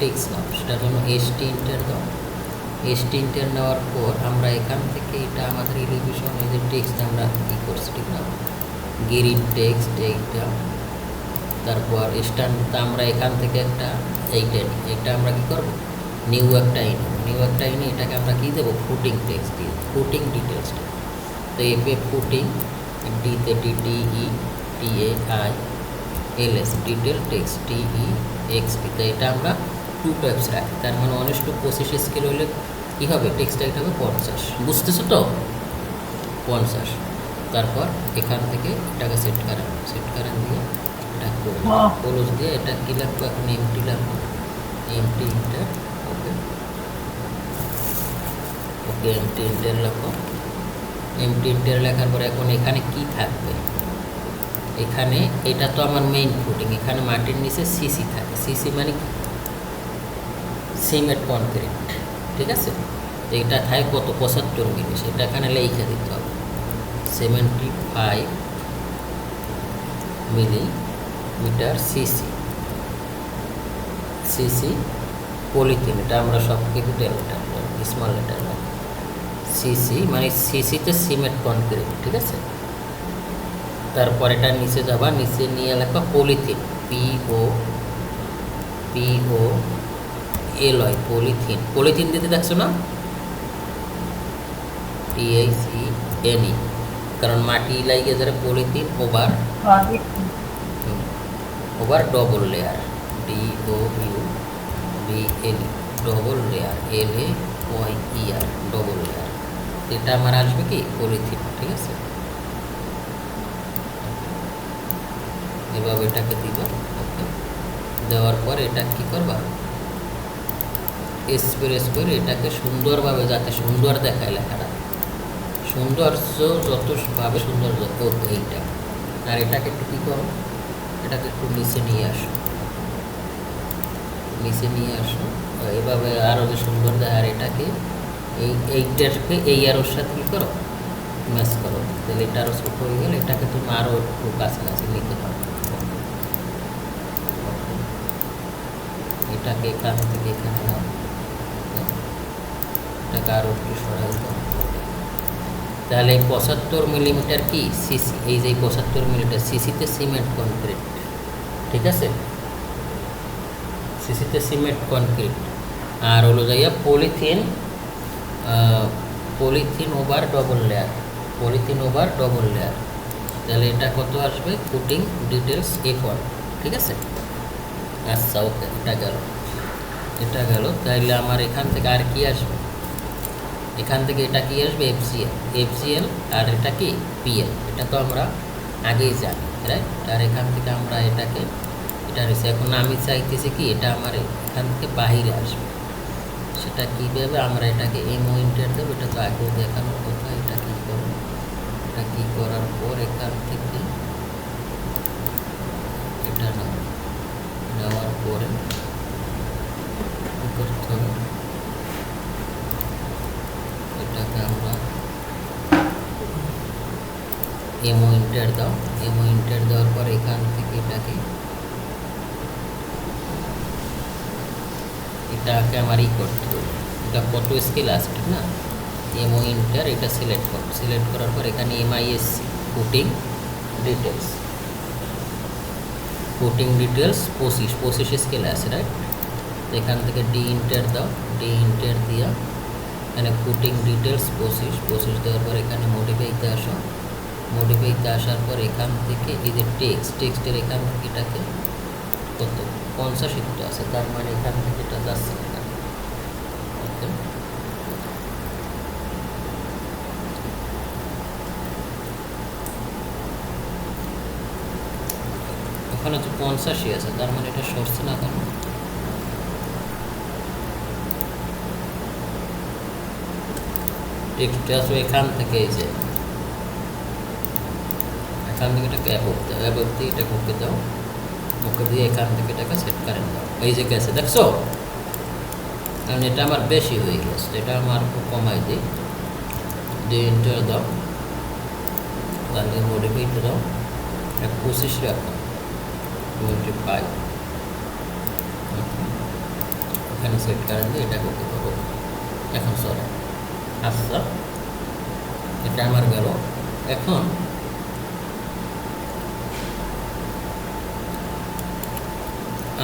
Text নাও, সেটার জন্য ST inter দাও। এসটি ইন্টার নেওয়ার পর আমরা এখান থেকে এটা আমাদের এলিভেশন এই যে টেক্সট আমরা কী করছি ঠিক না, গেরিড টেক্সট এইটা, তারপর স্ট্যান্ড আমরা এখান থেকে একটা এইটা এটা আমরা কী করবো, নিউ একটা এনে এটাকে আমরা কী দেবো, ফুটিং টেক্সট দিয়ে, ফুটিং ডিটেলসটা। তো এফে ফুটিং, ডিতে DTE TAI LS, detail text টিই এক্সটি। তো এটা আমরা 2 টাইপস রাখি, তার মানে 1:25 স্কেল হলে কী হবে, টেক্সট টাইপ হবে 50, বুঝতেছো তো, 50। তারপর এখান থেকে এটাকে সেট করেন দিয়ে এটা ক্লোজ দিয়ে এটা কী লাগবে, এখন এমটি লাগবে, এমটি ইন্টার। ওকে ওকে, এমটি ইন্টার লেখো। এমটি ইন্টার লেখার পরে এখন এখানে কি থাকবে, এখানে এটা তো আমার মেইন ফুটিং, এখানে মাটির নিচে সিসি থাকে, সিসি মানে সিমেন্ট কনক্রিট, ঠিক আছে। তো এটা থাকে কত, 75 মিলি, সেটা এখানে লিখে দিতে হবে 75 মিলিমিটার সিসি। সিসি পলিথিন, এটা আমরা সব capital letter, small letter, CC মানে সিসিতে সিমেন্ট কনক্রিট, ঠিক আছে। তারপর এটা নিচে যাবা, নিচে নিয়ে লেখা পলিথিন, পিও এল হয় পলিথিন, পলিথিন দিতে দেখছো না, THENE, কারণ মাটি লাগিয়ে যারা polythene over double layer, DOUBL double layer, LAYER double layer. এটা আমার আসবে কি পলিথিন, ঠিক আছে। এভাবে এটাকে দিব। ওকে, দেওয়ার পর এটা কি করবা, স্প্রেস করে এটাকে সুন্দরভাবে, যাতে সুন্দর দেখায় লেখাটা, সৌন্দর্য যতভাবে সুন্দর যত এইটা। আর এটাকে একটু কী করো, এটাকে একটু নিচে নিয়ে আসো, এভাবে আরও যে সুন্দর দেয়। আর এটাকে এইটাকে এই আরোর সাথে কী করো, ম্যাচ করো, তাহলে এটা আরও ছোট হয়ে গেলে এটাকে তুমি আরও একটু কাছাকাছি নিতে পারো। এটাকে এখান থেকে এখানে নাও, এটাকে আরও একটু সরাই দাও। তাহলে এই 75 মিলিমিটার কি সিসি, এই যে 75 মিলিমিটার সিসিতে সিমেন্ট কনক্রিট, ঠিক আছে, সিসিতে সিমেন্ট কনক্রিট। আর হলো যাইয়া পলিথিন ওভার ডবল লেয়ার, তাহলে এটা কত আসবে, ফুটিং ডিটেলস A4, ঠিক আছে। আচ্ছা ওকে, এটা গেল। তাইলে আমার এখান থেকে আর কি আসবে, এখান থেকে এটা কি আসবে, FGL, আর এটা কি PL, এটা তো আমরা আগেই জানি, রাইট। আর এখান থেকে আমরা এটাকে এটা রয়েছে, এখন আমি চাইতেছি কি এটা আমার এখান থেকে বাহিরে আসবে, সেটা কীভাবে আমরা এটাকে এমও ইন্টার দেবো, এটা তো আগেও দেখানোর কথা। এটা কী করবো, এটা কী করার পর এখান থেকে এটা নেওয়ার পরে করতে হবে, এটাকে আমরা এমও ইন্টার দাও। এমও ইন্টার দেওয়ার পর এখান থেকে এটাকে আমার করতে হবে, এটা কত স্কেল আছে ঠিক না, এমও ইন্টার, এটা সিলেক্ট করার পর এখানে MISC ফুটিং ডিটেলস 25 স্কেল আছে, রাইট। এখান থেকে ডি ইন্টার দাও, ডি ইন্টার দিয়া এখানে ফুটিং ডিটেলস 25 দেওয়ার পর এখানে মডিফাইতে আসো, মডিফাইতে আসার পর এখান থেকে এই যে টেক্সটের এখান থেকে এটাকে কত 50 তো আছে, তার মানে এখান থেকে এটা যাচ্ছে না। ওকে, ওখানে তো 50 আছে, তার মানে এটা সরছে না কেন, টেক্সটে আসো এখান থেকে, এই যে এখান থেকে এটাকে অ্যাবভ দিয়ে এটাকে ওকে দাও, ওকে দিয়ে এখান থেকে এটাকে সেট করেন দাও, এই যে গেছে দেখছো, কারণ এটা আমার বেশি হয়ে গেছে, এটা আমার কমাই দিই, দিয়ে এন্টার দাও, তাহলে মডিফাইতে দাও, 25 রাখো, 25, এখানে সেট করেন দিয়ে এটা কপি করবো। এখন চলে আচ্ছা, এটা আমার গেল। এখন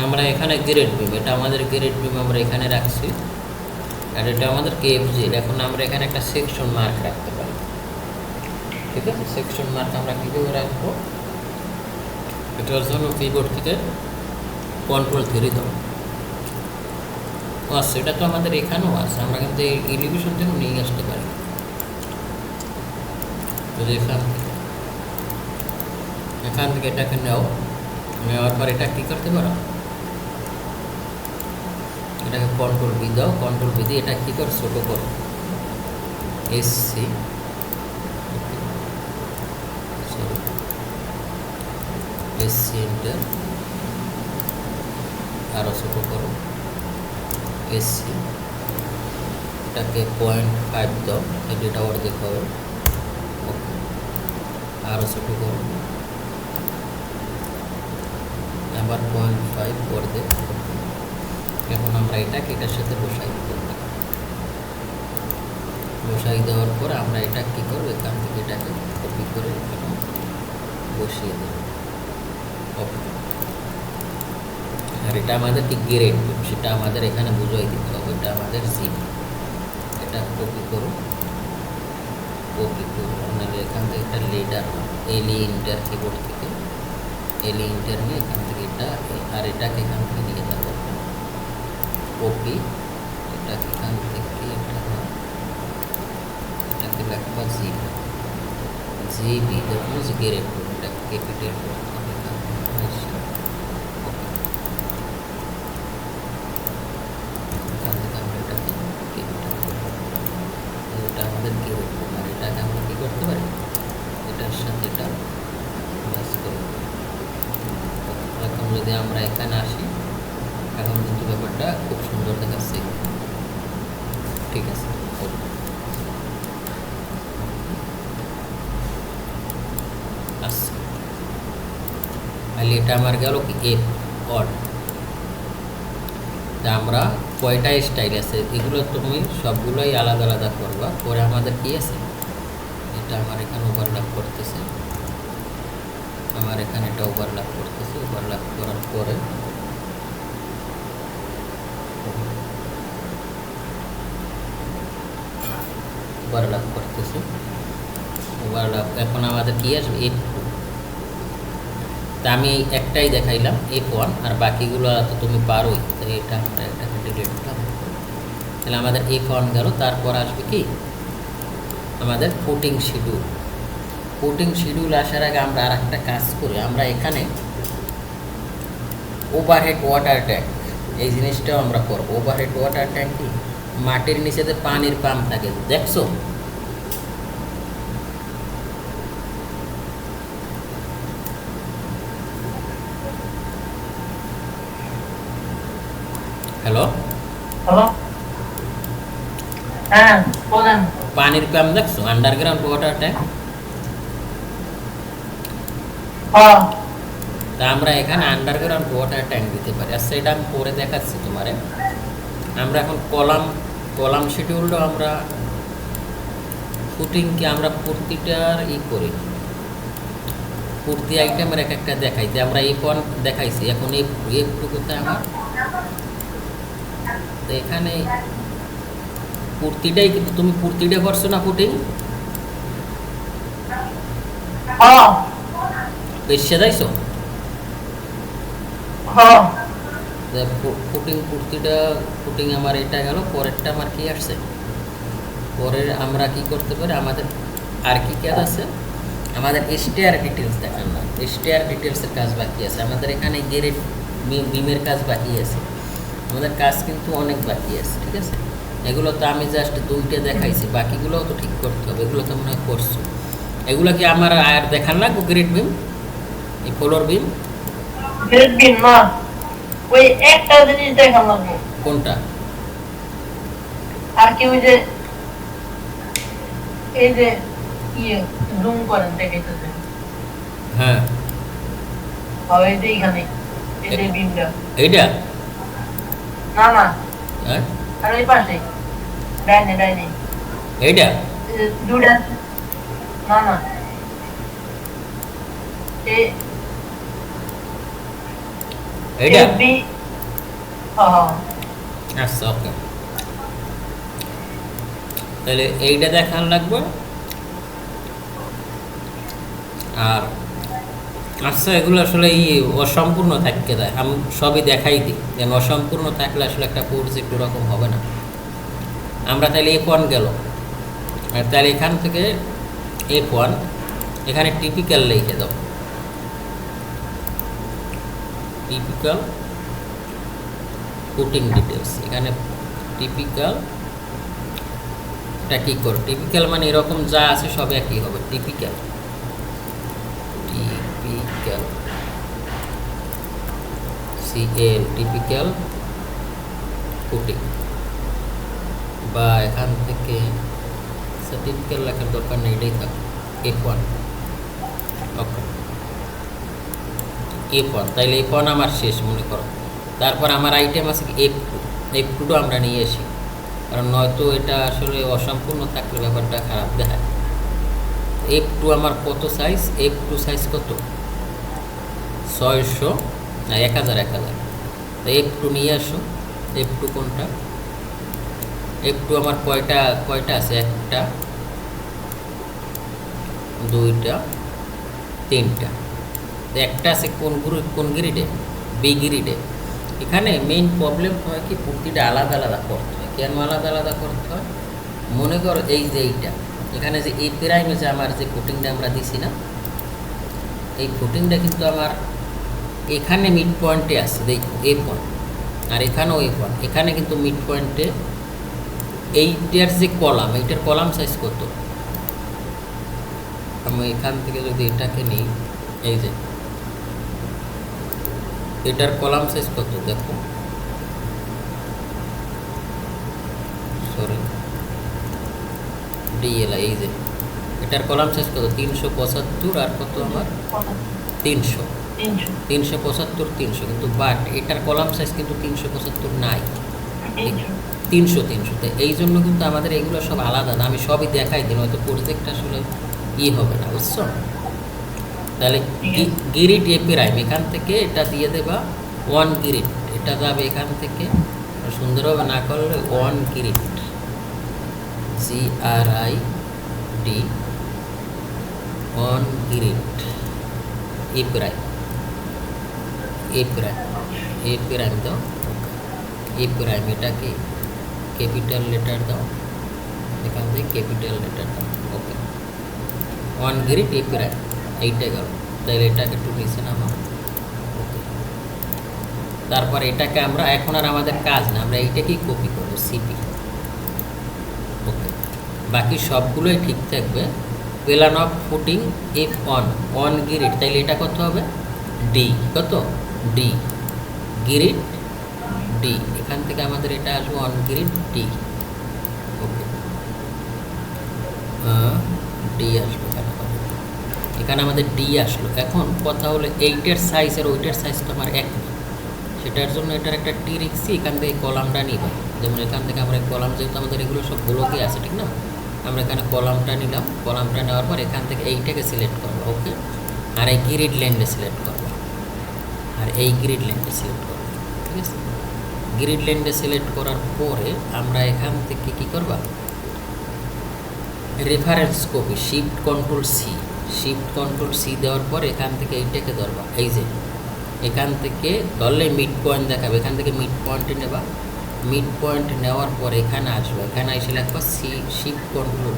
আমরা এখানে গ্রেড বিম, এটা আমাদের গ্রেড বিম আমরা এখানে রাখছি, আর এটা আমাদের কেএফজি। এখন আমরা এখানে একটা সেকশন মার্ক রাখতে পারি, ঠিক আছে? সেকশন মার্ক আমরা কীভাবে রাখবো, এটার জন্য কিবোর্ড থেকে Ctrl+3 দাও। আচ্ছা, এটা তো আমাদের এখানেও আছে, আমরা কিন্তু এই এলিভেশন থেকেও নিয়ে আসতে পারি। যদি এখান থেকে এটাকে নেওয়ার পর এটা কী করতে পারো, এটাকে Ctrl+V দাও, Ctrl+V দিয়ে এটা কী কর, ছোটো করো, এসসি এন্টার, আরও ছোটো করো, এসসি, এটাকে 0.5 দাও, এটা অর্ধেক হবে, ওকে, আরও ছোটো করো, আবার 0.5 অর্ধেক। এখন আমরা এটাকে এটার সাথে বসাই দেব, বসাই দেওয়ার পর আমরা এটা কী করবো, এখান থেকে এটাকে কপি করে এখন বসিয়ে দেব, ওকে। আর এটা আমাদের কি গ্রেড, সেটা আমাদের এখানে বুঝাই দিতে হবে, এটা আমাদের জিপ। এটা কপি করো, আপনাদের এখান থেকে একটা লেটার এলিয়েন্টার, কিবোর্ড থেকে এলিয়েন্টার নিয়ে এখান থেকে এটা, আর এটাকে এখান থেকে নিয়ে যাবো কপি, এটাকে এখান থেকে এটাকে লেখা জিবি, দেখুন গ্রেড, এটা ক্যাপিটাল আমাদের কি আর এটাকে আমরা কি করতে পারি, এটার সাথে এটা ম্যাচ করে। এখন যদি আমরা এখানে আসি, এখন কিন্তু ব্যাপারটা খুব সুন্দর দেখাচ্ছে, ঠিক আছে? আচ্ছা, তাহলে এটা আমার গেল কি এফ অড। তা আমরা কয়টা স্টাইল আছে, এগুলো তুমি সবগুলোই আলাদা আলাদা করবা। পরে আমাদের কি আছে, এটা আমার এখানে ওভারল্যাপ করতেছে, আমার এখানে এটা ওভারল্যাপ করতেছে, ওভারল্যাপ করার পরে ওভারল্যাপ করতেছে, ওভারল্যাপ। এখন আমাদের কি আসবে, F2। তা আমি একটাই দেখাইলাম F1, আর বাকিগুলো তো তুমি পারোই, তাই এটা আমরা এটাকে ডিলিট করলাম। তাহলে আমাদের F1 গেল। তারপর আসবে কি আমাদের ফুটিং শিডিউল। ফুটিং শিডিউল আসার আগে আমরা আর একটা কাজ করি, আমরা এখানে ওভারহেড ওয়াটার ট্যাঙ্ক, এই জিনিসটাও আমরা করবো। ওভারহেড ওয়াটার ট্যাঙ্ক কি, মাটির নিচেতে পানির পাম্প থাকে, দেখছো? হ্যালো, হ্যাঁ বলেন। পানির পাম্প দেখছো, আন্ডারগ্রাউন্ড ওয়াটার ট্যাঙ্ক। তা আমরা এখানে আন্ডারগ্রাউন্ড ওয়াটার ট্যাঙ্ক দিতে পারি। আচ্ছা, এটা আমি পরে দেখাচ্ছি তোমারে। আমরা এখন কলাম শিডিউলটা আমরা ফুটিংকে আমরা প্রতিটার করি, প্রতি আইটেমের এক একটা দেখাইতে। আমরা F1 দেখাইছি, এখন F2 কোথায় আমার, তো এখানে প্রতিটাই, কিন্তু তুমি প্রতিটা করছো না ফুটিং, বেশি যাইছো ফুটিং আমার এটা গেল। পরেরটা আমার কি আসছে, পরের আমরা কি করতে পারি, আমাদের আর কি কাজ আছে, আমাদের স্টেয়ার ডিটেলস দেখান না, স্টেয়ার ডিটেলসের কাজ বাকি আছে আমাদের, এখানে গ্রেড বিমের কাজ বাকি আছে, আমাদের কাজ কিন্তু অনেক বাকি আছে, ঠিক আছে? এগুলো তো আমি জাস্ট দুইটা দেখাইছি, বাকিগুলোও তো ঠিক করতে হবে, এগুলো তো মনে হয় করছো। এগুলো কি আমার আর দেখান না গ্রেড বিম, এই ফ্লোর বিম? গ্রেড বিম না, ওই একটা জিনিস দেখান লাগবে। কোনটা? আর কি ওই যে এই যে জুম করেন দেখাইতেছেন, হ্যাঁ এই যে এখানে এই যে বিমটা, এইটা না না হ্যাঁ আর ওই পাশে ডাইনে ডাইনে এইটা দুটা না না এ এইটা বি হ্যাঁ আচ্ছা ওকে, তাহলে এইটা দেখান লাগবে। আর আচ্ছা এগুলো আসলে অসম্পূর্ণ থাকতে দেয়, আমি সবই দেখাই দিই, যেন অসম্পূর্ণ থাকলে আসলে একটা প্রজেক্ট ওরকম হবে না। আমরা তাহলে F1 গেল, আর তাহলে এখান থেকে F1 এখানে টিপিক্যাল লিখে দাও, টিপিক্যাল পুটিং ডিটেলস। এখানে টিপিক্যাল এটা কী করো, টিপিক্যাল মানে এরকম যা আছে সব একই হবে, typical typical CL typical putting, বা এখান থেকে টিপিক্যাল লেখার দরকার নেই, এটাই থাক F1 ওকে F1, তাইলে F1 আমার শেষ মনে করো। তারপর আমার আইটেম আছে কি F2 আমরা নিয়ে আসি, কারণ নয়তো এটা আসলে অসম্পূর্ণ থাকলে ব্যাপারটা খারাপ দেখায়। F2 আমার কত সাইজ, F2 সাইজ কত 600 না 1000 তো F2 নিয়ে আসো। F2 কোনটা, F2 আমার কয়টা আছে, একটা দুইটা তিনটা, একটা আছে কোন গ্রিডে, বি গ্রিডে। এখানে মেইন প্রবলেম হয় কি প্রতিটা আলাদা আলাদা করতে হয়। কেন আলাদা আলাদা করতে হয়, মনে করো এই যে এইটা এখানে যে এই প্রাইমে যে আমার যে ফুটিংটা আমরা দিছি না, এই ফুটিংটা কিন্তু আমার এখানে মিড পয়েন্টে আছে, দেখো F1, আর এখানেও F1, এখানে কিন্তু মিড পয়েন্টে এইটার যে কলাম, এইটার কলাম সাইজ কত, আমি এখান থেকে যদি এটাকে নিই, এই যে এটার কলাম সাইজ কত দেখো, সরি ডিএলআই, এই যে এটার কলাম সাইজ কত 375, আর কত আমার 300, 375 কিন্তু, বাট এটার কলাম সাইজ কিন্তু 375 নাই, 300 তো এই জন্য কিন্তু আমাদের এগুলো সব আলাদা না, আমি সবই দেখাই দিই, হয়তো প্রজেক্ট আসলে হবে না, বুঝছো। তাহলে গিরিট এপিরাইম এখান থেকে এটা দিয়ে দেবা 1 গিরিট, এটা যাবে এখান থেকে, সুন্দরভাবে না করলে 1 গিরিট GRID 1 গিরিট এপিরাইম দাও, এপিরাইম এটাকে ক্যাপিটাল লেটার দাও, এখান থেকে ক্যাপিটাল লেটার দাও, ওকে 1 গিরিট এপিরাইম, এইটাই গেল। তাহলে এটাকে একটু নিচে নামাও, ওকে। তারপর এটাকে আমরা এখন আর আমাদের কাজ না, আমরা এইটাকেই কপি করবো সিপি, ওকে। বাকি সবগুলোই ঠিক থাকবে। প্ল্যান অফ ফুটিং F1 1 গিরিট, তাইলে এটা কত হবে ডি, কত ডি গিরিট ডি, এখান থেকে আমাদের এটা আসবে 1 গিরিট ডি, ওকে ডি আসবে, এখানে আমাদের ডি আসলো। এখন কথা হলো এইটার সাইজ আর ওইটার সাইজ তো আমার এক না, সেটার জন্য এটার একটা টি রেখেছি, এখান থেকে কলামটা নিবা, যেমন এখান থেকে আমরা কলাম, যেহেতু আমাদের এগুলো সব ব্লকে আছে ঠিক না, আমরা এখানে কলামটা নিলাম, কলামটা নেওয়ার পর এখান থেকে এইটাকে সিলেক্ট করবো, ওকে। আর এই গ্রিড ল্যান্ডে সিলেক্ট করবো, আর এই গ্রিড ল্যান্ডে সিলেক্ট করবো, ঠিক আছে। গ্রিড ল্যান্ডে সিলেক্ট করার পরে আমরা এখান থেকে কি করবা, reference copy shift control C দেওয়ার পর এখান থেকে এইটাকে ধরবা, এই যে এখান থেকে ধরলে মিড পয়েন্ট দেখাবে, এখান থেকে মিড পয়েন্টে নেবা, মিড পয়েন্ট নেওয়ার পর এখানে আসবে, এখানে এসে লিখবা শিফট কন্ট্রোল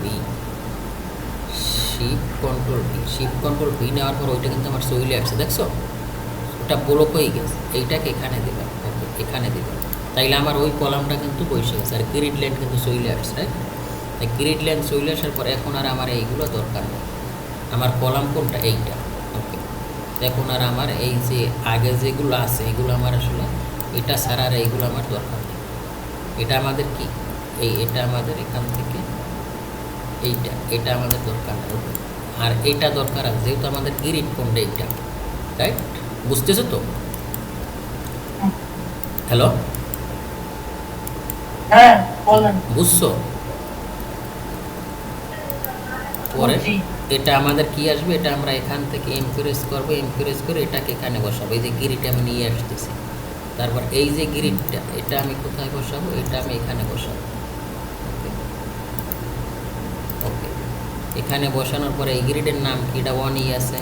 ভি নেওয়ার পর ওইটা কিন্তু আমার চলে আসছে, দেখছো ওটা ব্লক হয়ে গেছে, এইটাকে এখানে দেবা, ওকে এখানে দেবা, তাইলে আমার ওই কলামটা কিন্তু বসে গেছে, আর গ্রিড লাইন কিন্তু চলে আসছে, রাইট। গ্রিড লাইন চলে আসার পর এখন আর আমার এইগুলো দরকার নেই, আমার কলাম কোনটা এইটা, ওকে। এখন আর আমার এই যে আগে যেগুলো আছে এগুলো আমার আসলে এটা ছাড়া আর এইগুলো আমার দরকার নেই, এটা আমাদের কি এটা আমাদের এখান থেকে এটা আমাদের দরকার নেই, ওকে। আর এটা দরকার আছে, যেহেতু আমাদের গ্রিড কোনটা এইটা, রাইট, বুঝতেছো তো? হ্যালো হ্যাঁ বলেন। বুঝছো? পরে বুঝছি। এটা আমাদের কি আসবে, এটা আমরা এখান থেকে এমপ্রেস করব, এমপ্রেস করে এটাকে এখানে বসাবো। এই যে গিরিট আমি নিয়ে আসতেছি, তারপর এই যে গিরিটটা এটা আমি কোথায় বসাবো, এটা আমি এখানে বসাবো। ওকে ওকে, এখানে বসানোর পরে এই গ্রিডের নাম কি, এটা 1 আছে,